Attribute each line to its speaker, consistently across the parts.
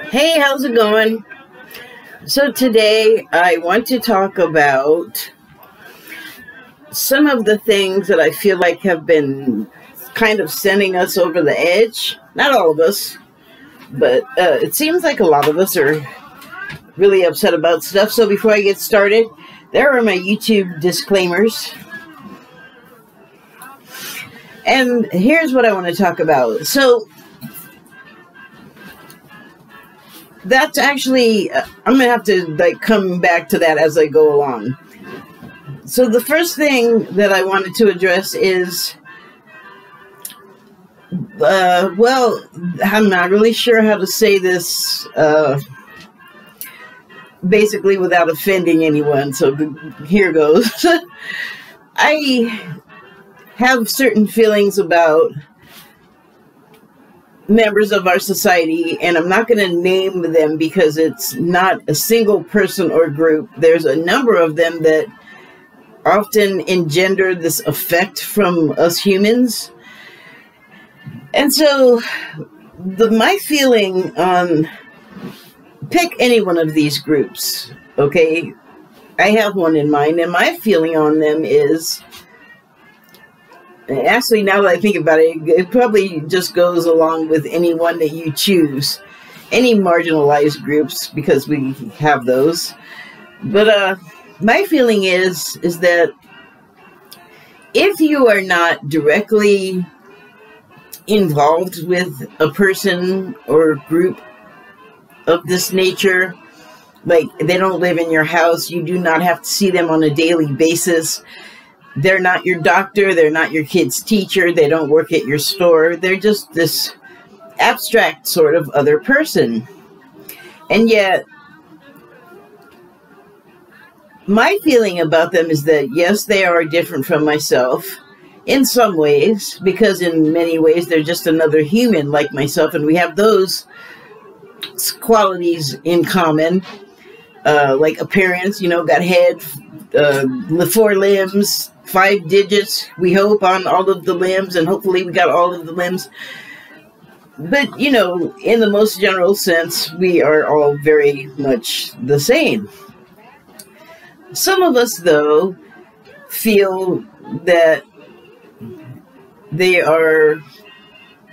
Speaker 1: Hey, how's it going? So today I want to talk about some of the things that I feel like have been kind of sending us over the edge. Not all of us, but it seems like a lot of us are really upset about stuff. So before I get started, there are my YouTube disclaimers. And here's what I want to talk about. So that's actually, I'm going to have to come back to that as I go along. So the first thing that I wanted to address is, well, I'm not really sure how to say this basically without offending anyone, so here goes. I have certain feelings about members of our society, and I'm not going to name them because it's not a single person or group. There's a number of them that often engender this effect from us humans. And so my feeling on, pick any one of these groups, okay? I have one in mind, and my feeling on them is, actually, now that I think about it, it probably just goes along with any one that you choose. Any marginalized groups, because we have those. But my feeling is that if you are not directly involved with a person or group of this nature, like they don't live in your house, you do not have to see them on a daily basis, they're not your doctor, they're not your kid's teacher, they don't work at your store, they're just this abstract sort of other person. And yet, my feeling about them is that, yes, they are different from myself in some ways, because in many ways they're just another human like myself, and we have those qualities in common, like appearance, you know, got head, 4 limbs, 5 digits, we hope, on all of the limbs, and hopefully we got all of the limbs. But, you know, in the most general sense, we are all very much the same. Some of us, though, feel that they are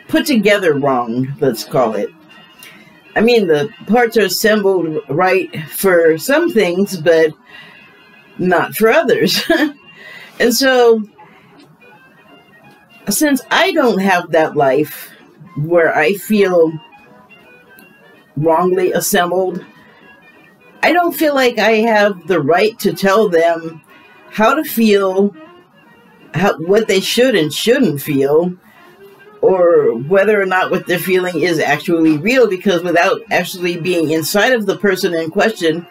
Speaker 1: put together wrong, let's call it. I mean, the parts are assembled right for some things, but not for others. And so, since I don't have that life where I feel wrongly assembled, I don't feel like I have the right to tell them how to feel, what they should and shouldn't feel, or whether or not what they're feeling is actually real, because without actually being inside of the person in question,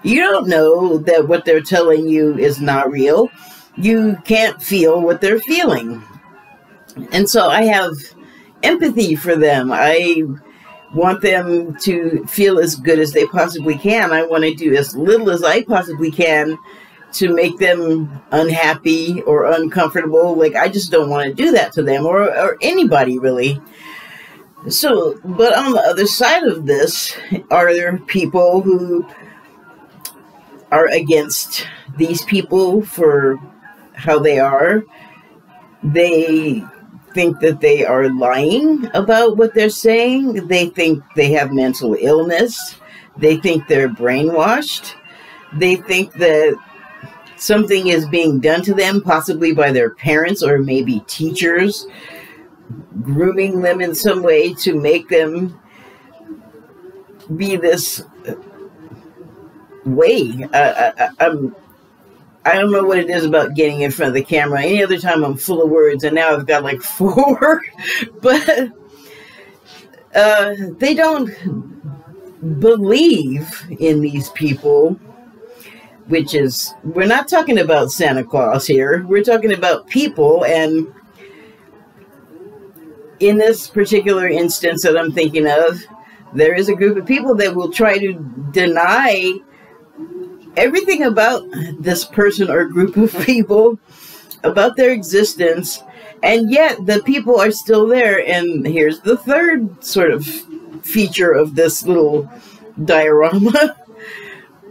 Speaker 1: you don't know that what they're telling you is not real. You can't feel what they're feeling. And so I have empathy for them. I want them to feel as good as they possibly can. I want to do as little as I possibly can to make them unhappy or uncomfortable. Like, I just don't want to do that to them, or anybody really. So, but on the other side of this, are there people who are against these people for how they are? They think that they are lying about what they're saying. They think they have mental illness. They think they're brainwashed. They think that something is being done to them, possibly by their parents or maybe teachers, grooming them in some way to make them be this way. I don't know what it is about getting in front of the camera. Any other time I'm full of words, and now I've got like 4. But they don't believe in these people, which is, we're not talking about Santa Claus here. We're talking about people, and in this particular instance that I'm thinking of, there is a group of people that will try to deny everything about this person or group of people, about their existence, and yet the people are still there. And here's the third sort of feature of this little diorama.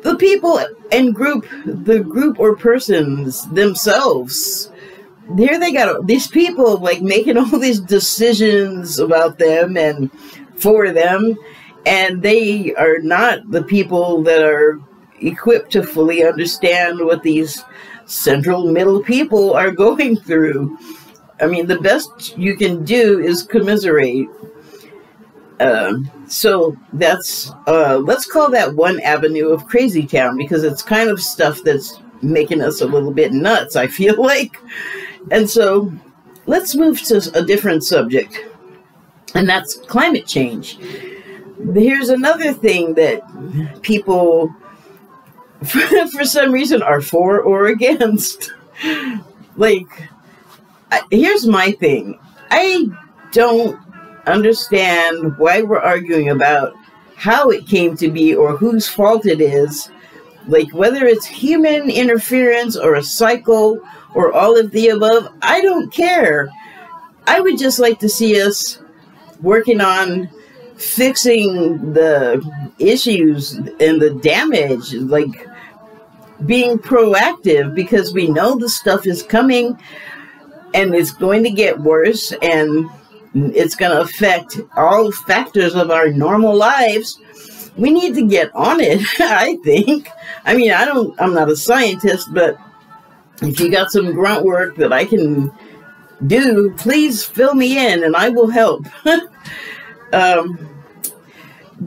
Speaker 1: The people and the group or persons themselves, here they got these people like making all these decisions about them and for them, and they are not the people that are equipped to fully understand what these central middle people are going through. I mean, the best you can do is commiserate. So that's, let's call that one avenue of Crazy Town, because it's kind of stuff that's making us a little bit nuts, I feel like. And so let's move to a different subject, and that's climate change. Here's another thing that people, for some reason, are for or against. Like, here's my thing. I don't understand why we're arguing about how it came to be or whose fault it is. Like, whether it's human interference or a cycle or all of the above, I don't care. I would just like to see us working on fixing the issues and the damage, like being proactive, because we know the stuff is coming and it's going to get worse, and it's going to affect all factors of our normal lives. We need to get on it, I think. I mean, I'm not a scientist, but if you got some grunt work that I can do, please fill me in and I will help.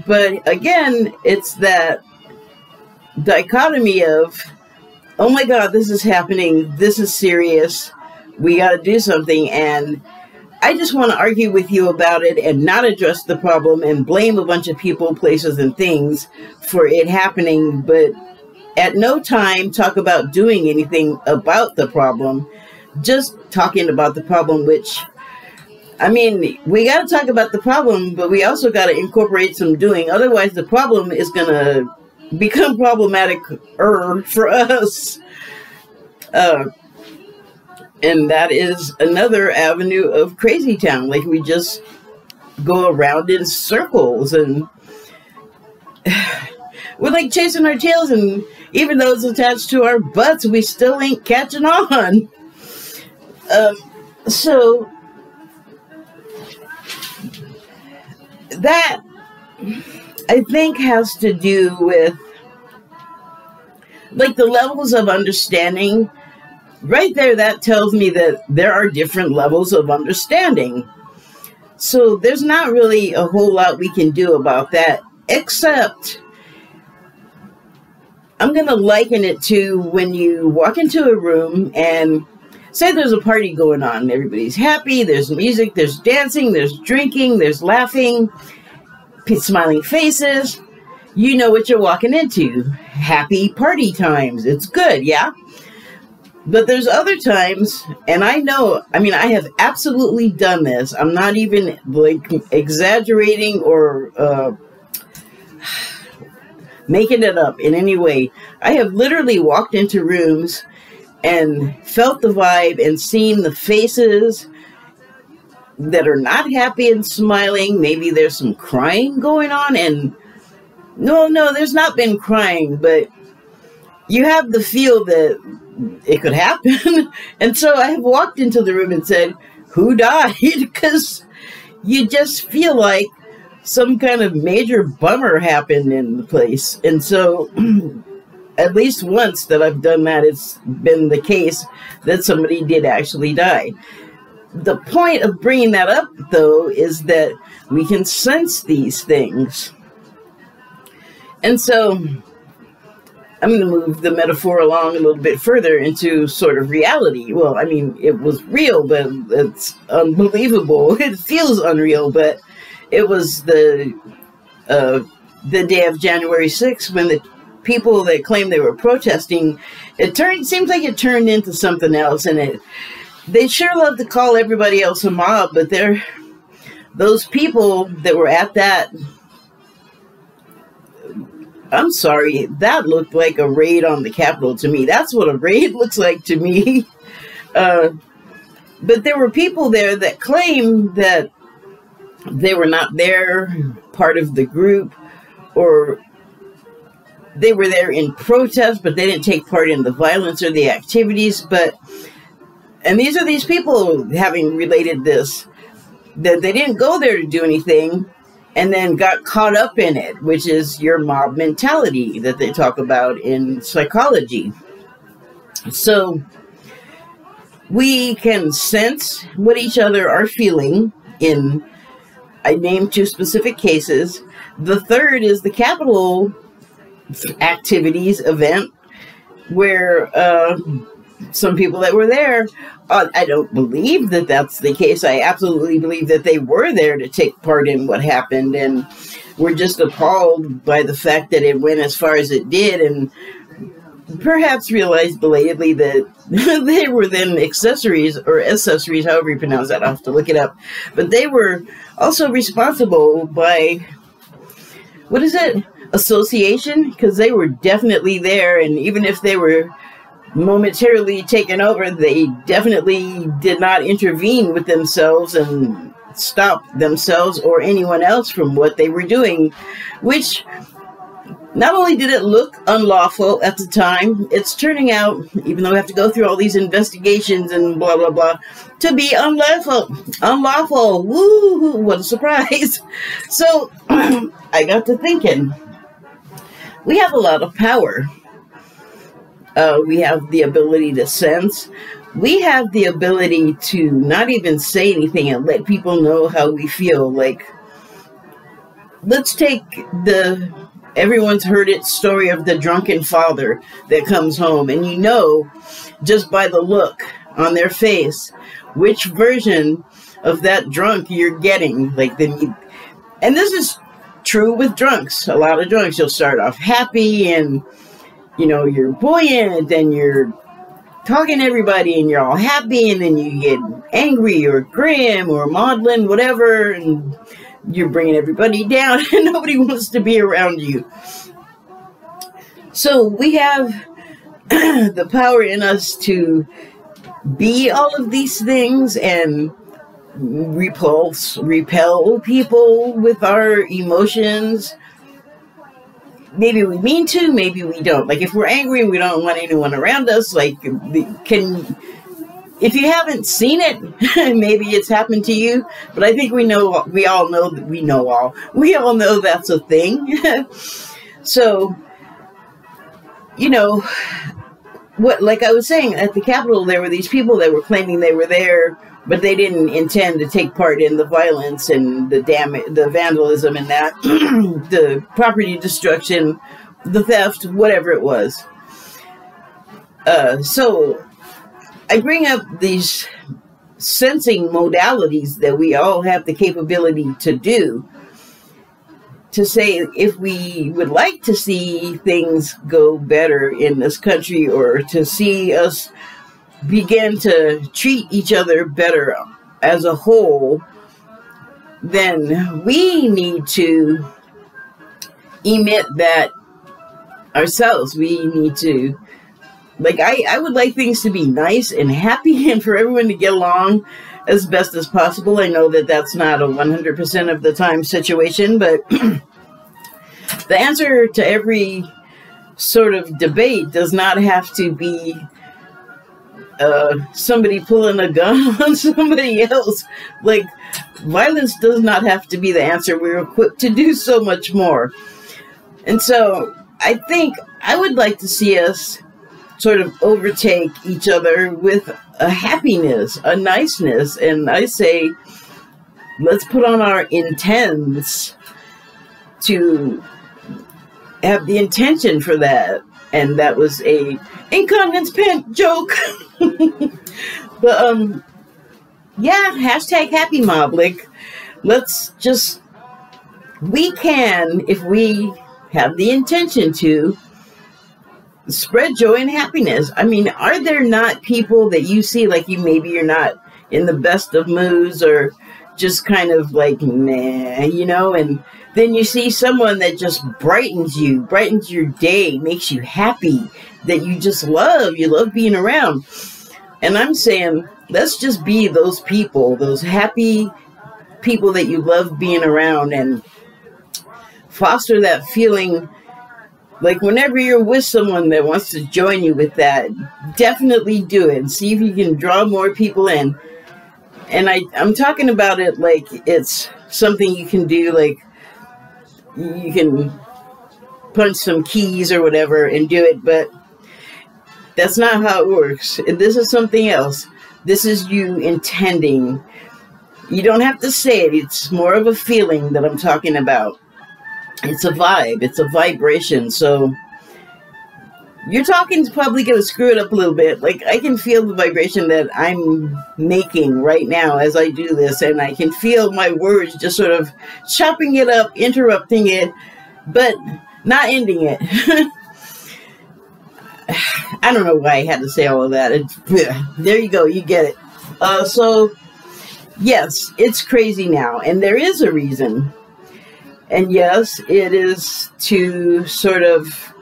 Speaker 1: But again, it's that dichotomy of, oh my God, this is happening, this is serious, we got to do something, and I just want to argue with you about it and not address the problem and blame a bunch of people, places, and things for it happening, but at no time talk about doing anything about the problem, just talking about the problem, which, I mean, we got to talk about the problem, but we also got to incorporate some doing. Otherwise, the problem is going to become problematic for us. And that is another avenue of Crazy Town. Like, we just go around in circles and we're like chasing our tails, and even though it's attached to our butts, we still ain't catching on. So that, I think, has to do with like the levels of understanding. Right there, that tells me that there are different levels of understanding. So there's not really a whole lot we can do about that, except I'm going to liken it to when you walk into a room and say there's a party going on. Everybody's happy, there's music, there's dancing, there's drinking, there's laughing, smiling faces. You know what you're walking into. Happy party times. It's good, yeah? But there's other times, and I know, I mean, I have absolutely done this. I'm not even, like, exaggerating or making it up in any way. I have literally walked into rooms and felt the vibe and seen the faces that are not happy and smiling. Maybe there's some crying going on, and no, there's not been crying, but you have the feel that it could happen. And so I have walked into the room and said, who died? Because you just feel like some kind of major bummer happened in the place. And so at least once that I've done that, it's been the case that somebody did actually die. The point of bringing that up, though, is that we can sense these things. And so I'm going to move the metaphor along a little bit further into sort of reality. Well, I mean, it was real, but it's unbelievable. It feels unreal, but it was the day of January 6th when the people that claimed they were protesting, seems like it turned into something else, and they sure love to call everybody else a mob, but those people that were at that, I'm sorry, that looked like a raid on the Capitol to me. That's what a raid looks like to me. But there were people there that claim that they were not there, part of the group, or they were there in protest, but they didn't take part in the violence or the activities. And these are these people having related this, that they didn't go there to do anything and then got caught up in it, which is your mob mentality that they talk about in psychology. So we can sense what each other are feeling in, I named 2 specific cases. The third is the Capitol activities event, where some people that were there, I don't believe that that's the case. I absolutely believe that they were there to take part in what happened, and were just appalled by the fact that it went as far as it did, and perhaps realized belatedly that they were then accessories, however you pronounce that. I'll have to look it up. But they were also responsible by, what is it? Association? Because they were definitely there, and even if they were momentarily taken over, they definitely did not intervene with themselves and stop themselves or anyone else from what they were doing, which not only did it look unlawful at the time, it's turning out, even though we have to go through all these investigations and blah, blah, blah, to be unlawful. Unlawful. Woo! What a surprise. So I got to thinking, we have a lot of power. We have the ability to sense. We have the ability to not even say anything and let people know how we feel. Like, let's take everyone's heard it story of the drunken father that comes home, and you know just by the look on their face which version of that drunk you're getting. Like, and this is true with drunks. A lot of drunks, you'll start off happy and, you know, you're buoyant and you're talking to everybody and you're all happy, and then you get angry or grim or maudlin, whatever, and you're bringing everybody down and nobody wants to be around you. So we have the power in us to be all of these things and repel people with our emotions. Maybe we mean to, maybe we don't. Like, if we're angry and we don't want anyone around us, like, if you haven't seen it, maybe it's happened to you, but I think we all know that's a thing. So, you know, like I was saying, at the Capitol, there were these people that were claiming they were there, but they didn't intend to take part in the violence and the damage, the vandalism and that, the property destruction, the theft, whatever it was. So I bring up these sensing modalities that we all have the capability to do, to say if we would like to see things go better in this country, or to see us begin to treat each other better as a whole, then we need to emit that ourselves. We need to, like, I would like things to be nice and happy and for everyone to get along as best as possible. I know that that's not a 100% of the time situation, but the answer to every sort of debate does not have to be somebody pulling a gun on somebody else. Like, violence does not have to be the answer. We're equipped to do so much more. And so I think I would like to see us sort of overtake each other with a happiness, a niceness. And I say, let's put on our intents to have the intention for that. And that was a incontinence pant joke. But yeah, hashtag happy mob. Like, let's just, we can, if we have the intention to, spread joy and happiness. I mean, are there not people that you see, like, maybe you're not in the best of moods, or just kind of like, meh, you know, and then you see someone that just brightens your day, makes you happy, that you just love, you love being around. And I'm saying, let's just be those people, those happy people that you love being around and foster that feeling. Like whenever you're with someone that wants to join you with that, definitely do it and see if you can draw more people in. And I'm talking about it like it's something you can do, like you can punch some keys or whatever and do it, but that's not how it works. This is something else. This is you intending. You don't have to say it. It's more of a feeling that I'm talking about. It's a vibe. It's a vibration. So your talking is probably going to screw it up a little bit. Like I can feel the vibration that I'm making right now as I do this. And I can feel my words just sort of chopping it up, interrupting it, but not ending it. I don't know why I had to say all of that. There you go. You get it. So yes, it's crazy now. And there is a reason. And yes, it is to sort of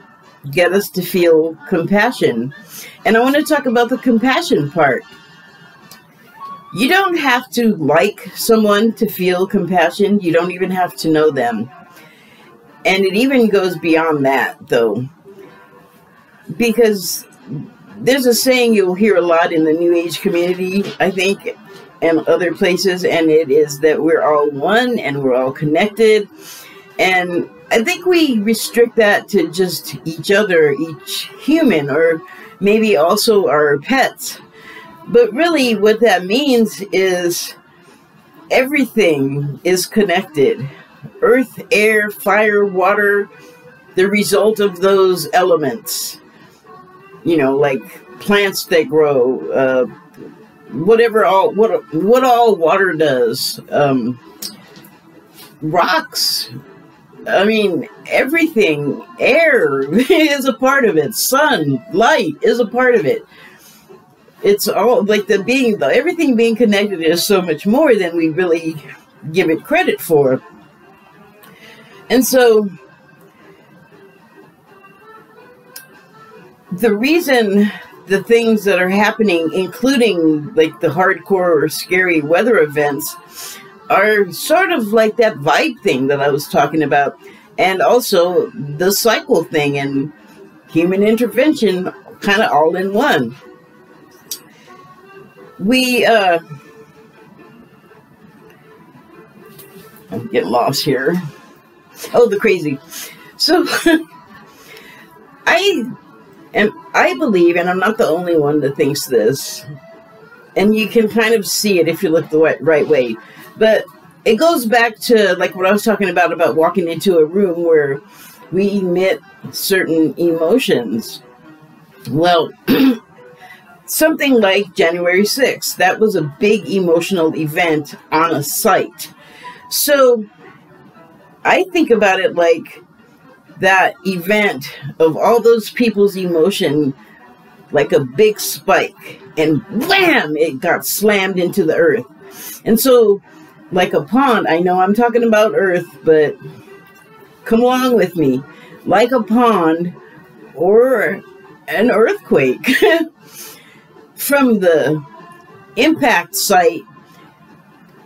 Speaker 1: get us to feel compassion. And I want to talk about the compassion part. You don't have to like someone to feel compassion. You don't even have to know them. And it even goes beyond that, though. Because there's a saying you'll hear a lot in the New Age community, I think, and other places, and it is that we're all one and we're all connected. And I think we restrict that to just each other, each human, or maybe also our pets. But really what that means is everything is connected. Earth, air, fire, water, the result of those elements. You know, like plants that grow, what all water does, rocks, I mean, everything, air is a part of it, sun, light is a part of it. It's all like everything being connected is so much more than we really give it credit for. And so the reason the things that are happening, including like the hardcore or scary weather events, are sort of like that vibe thing that I was talking about, and also the cycle thing and human intervention, kind of all in one. I'm getting lost here. Oh, the crazy. So I believe, and I'm not the only one that thinks this, and you can kind of see it if you look the right way, but it goes back to like what I was talking about walking into a room where we emit certain emotions. Well, something like January 6th, that was a big emotional event on a site. So I think about it like that event of all those people's emotion, like a big spike, and wham, it got slammed into the earth. And so like a pond, I know I'm talking about earth, but come along with me. Like a pond or an earthquake, from the impact site,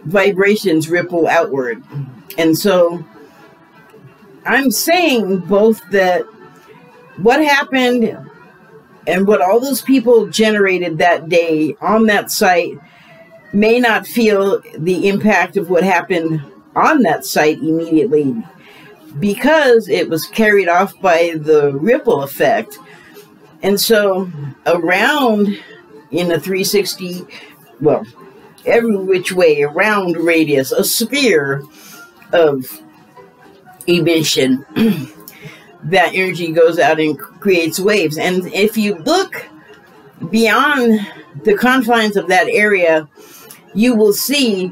Speaker 1: vibrations ripple outward. And so I'm saying both that what happened and what all those people generated that day on that site may not feel the impact of what happened on that site immediately, because it was carried off by the ripple effect. And so around in a 360, well, every which way, around radius, a sphere of emission, that energy goes out and creates waves. And if you look beyond the confines of that area, you will see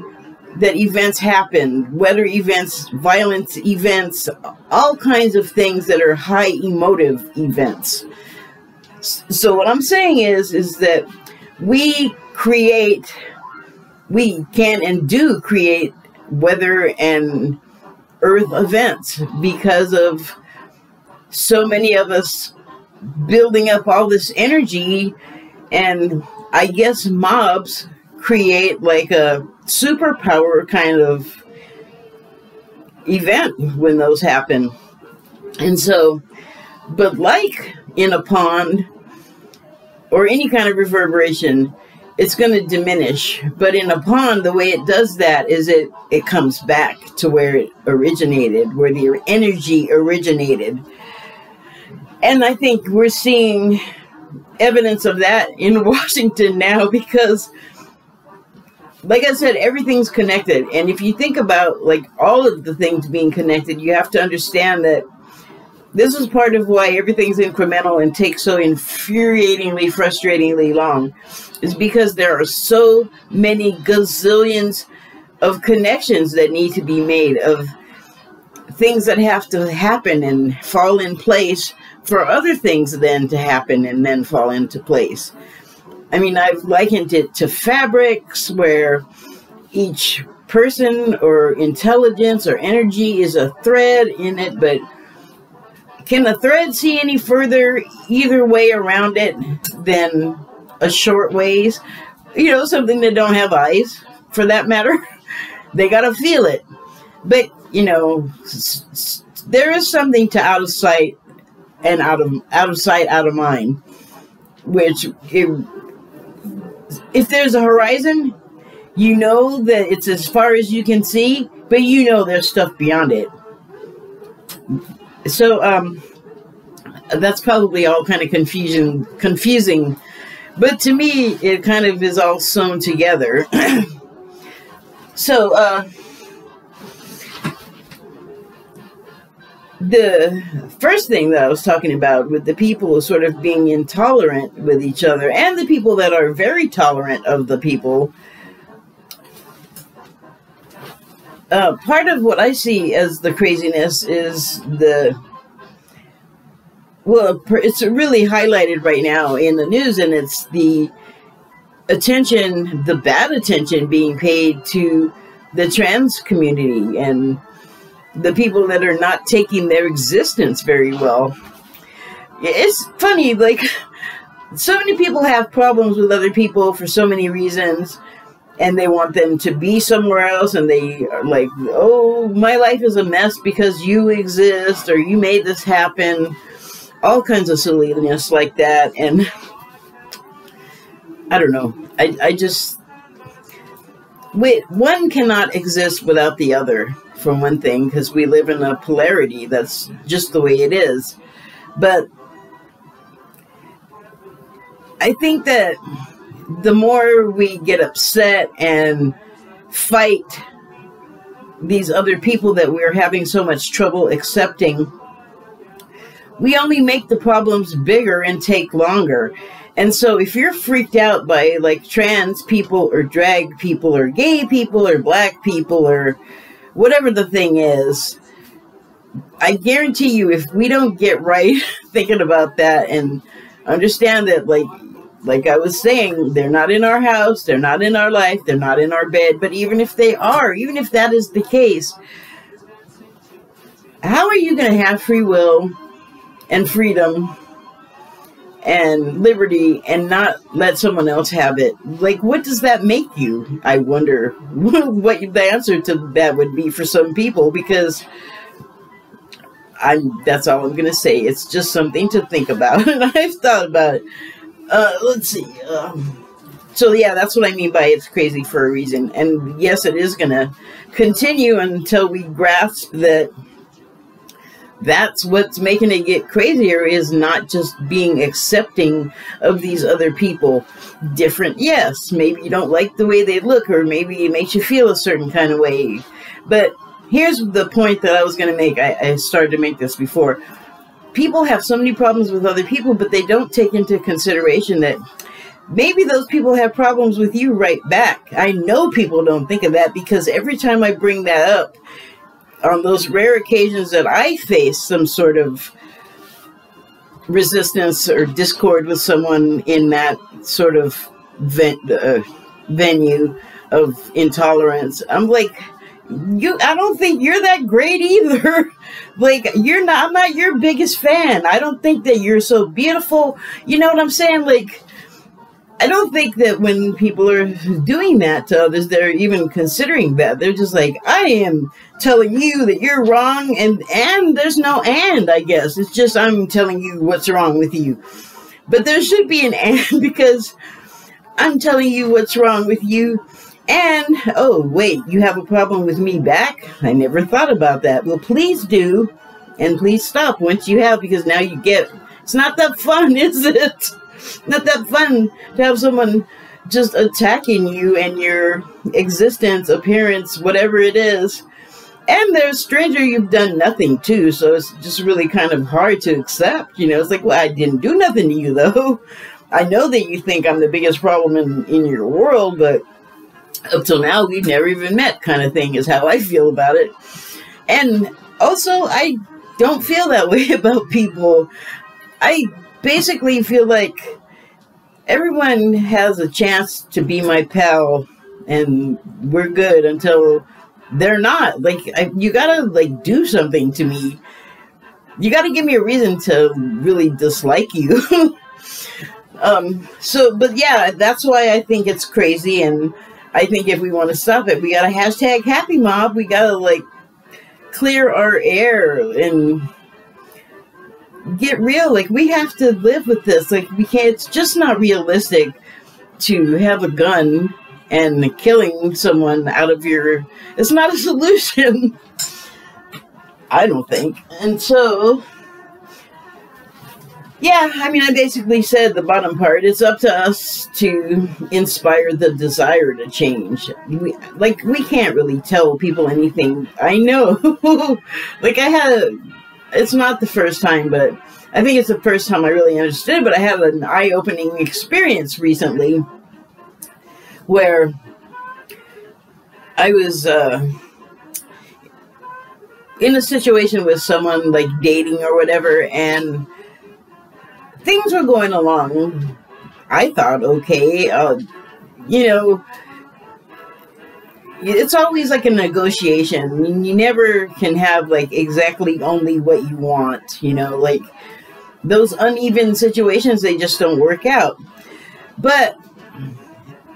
Speaker 1: that events happen, weather events, violent events, all kinds of things that are high emotive events. So what I'm saying is that we can and do create weather and earth events because of so many of us building up all this energy. And I guess mobs create like a superpower kind of event when those happen. And so, but like in a pond or any kind of reverberation, it's going to diminish. But in a pond, the way it does that is it comes back to where it originated, where the energy originated. And I think we're seeing evidence of that in Washington now because, like I said, everything's connected. And if you think about like all of the things being connected, you have to understand that this is part of why everything's incremental and takes so infuriatingly, frustratingly long, is because there are so many gazillions of connections that need to be made, of things that have to happen and fall in place for other things then to happen and then fall into place. I mean, I've likened it to fabrics where each person or intelligence or energy is a thread in it, but can a thread see any further either way around it than a short ways? You know, something that don't have eyes, for that matter. They got to feel it. But, you know, there is something to out of sight and out of sight, out of mind, which if there's a horizon, you know that it's as far as you can see, but you know there's stuff beyond it. So that's probably all kind of confusing, but to me it kind of is all sewn together. So the first thing that I was talking about with the people sort of being intolerant with each other and the people that are very tolerant of the people, part of what I see as the craziness is it's really highlighted right now in the news, and it's the attention, the bad attention being paid to the trans community and the people that are not taking their existence very well. It's funny, like, so many people have problems with other people for so many reasons, and they want them to be somewhere else, and they are like, oh, my life is a mess because you exist, or you made this happen. All kinds of silliness like that. And I don't know. I just... one cannot exist without the other, for one thing, because we live in a polarity. That's just the way it is. But I think that the more we get upset and fight these other people that we're having so much trouble accepting, we only make the problems bigger and take longer. And so if you're freaked out by like trans people or drag people or gay people or black people or whatever the thing is, I guarantee you if we don't get right thinking about that and understand that, like I was saying, they're not in our house, they're not in our life, they're not in our bed, but even if they are, even if that is the case, how are you going to have free will and freedom and liberty and not let someone else have it? Like, what does that make you? I wonder what the answer to that would be for some people, because that's all I'm going to say. It's just something to think about, and I've thought about it. Let's see. So yeah, that's what I mean by it's crazy for a reason. And yes, it is going to continue until we grasp that that's what's making it get crazier, is not just being accepting of these other people. Different, yes. Maybe you don't like the way they look, or maybe it makes you feel a certain kind of way. But here's the point that I was going to make. I started to make this before. People have so many problems with other people, but they don't take into consideration that maybe those people have problems with you right back. I know people don't think of that, because every time I bring that up, on those rare occasions that I face some sort of resistance or discord with someone in that sort of venue of intolerance, I'm like, I don't think you're that great either. Like, I'm not your biggest fan. I don't think that you're so beautiful. You know what I'm saying? Like, I don't think that when people are doing that to others, they're even considering that. They're just like, I am telling you that you're wrong, and there's no and, I guess. It's just I'm telling you what's wrong with you. But there should be an and, because I'm telling you what's wrong with you. And, oh, wait, you have a problem with me back? I never thought about that. Well, please do. And please stop once you have, because now you get, it's not that fun, is it? Not that fun to have someone just attacking you and your existence, appearance, whatever it is. And they're a stranger you've done nothing to, so it's just really kind of hard to accept. You know, it's like, well, I didn't do nothing to you, though. I know that you think I'm the biggest problem in your world, but up till now, we've never even met, kind of thing is how I feel about it. And also, I don't feel that way about people. I basically feel like everyone has a chance to be my pal, and we're good until they're not. Like, you gotta, like, do something to me. You gotta give me a reason to really dislike you. But yeah, that's why I think it's crazy, and I think if we want to stop it, we gotta hashtag happy mob. We gotta, like, clear our air and get real. Like, we have to live with this. Like, we can't, it's just not realistic to have a gun and killing someone out of your, it's not a solution. I don't think. And so, yeah, I mean, I basically said the bottom part. It's up to us to inspire the desire to change. We can't really tell people anything. I know. Like, it's not the first time, but I think it's the first time I really understood. But I had an eye-opening experience recently where I was in a situation with someone, like, dating or whatever, and things were going along, I thought, okay. You know, it's always like a negotiation. I mean, you never can have, like, exactly only what you want, you know, like, those uneven situations, they just don't work out. But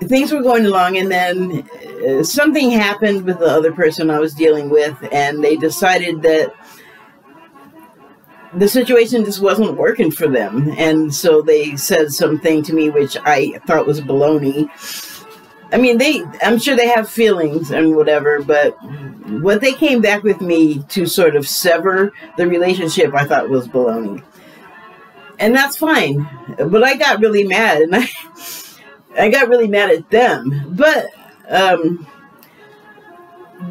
Speaker 1: things were going along, and then something happened with the other person I was dealing with, and they decided that the situation just wasn't working for them. And so they said something to me which I thought was baloney. I mean, I'm sure they have feelings and whatever, but what they came back with me to sort of sever the relationship, I thought was baloney. And that's fine. But I got really mad, and I got really mad at them. But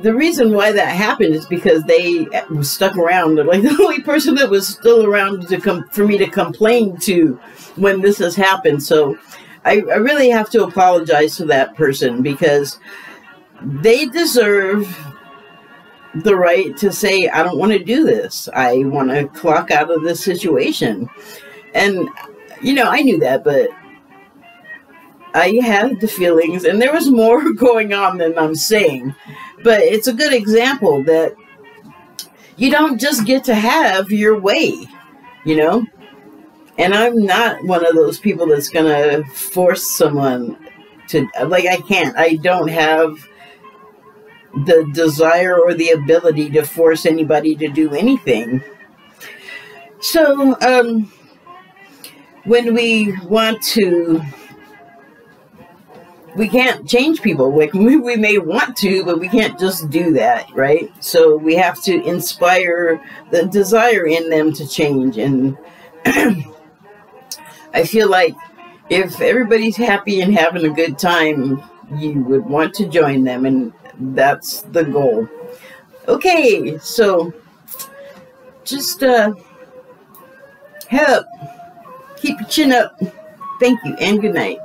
Speaker 1: the reason why that happened is because they stuck around. They're like the only person that was still around for me to complain to when this has happened. So I really have to apologize to that person, because they deserve the right to say, I don't want to do this. I want to clock out of this situation. And, you know, I knew that, but I had the feelings, and there was more going on than I'm saying. But it's a good example that you don't just get to have your way, you know? And I'm not one of those people that's going to force someone to, like, I can't. I don't have the desire or the ability to force anybody to do anything. So, when we want to, we can't change people. Like, we may want to, but we can't just do that, right? So we have to inspire the desire in them to change. And I feel like if everybody's happy and having a good time, you would want to join them, and that's the goal. Okay, so just head up, keep your chin up. Thank you, and good night.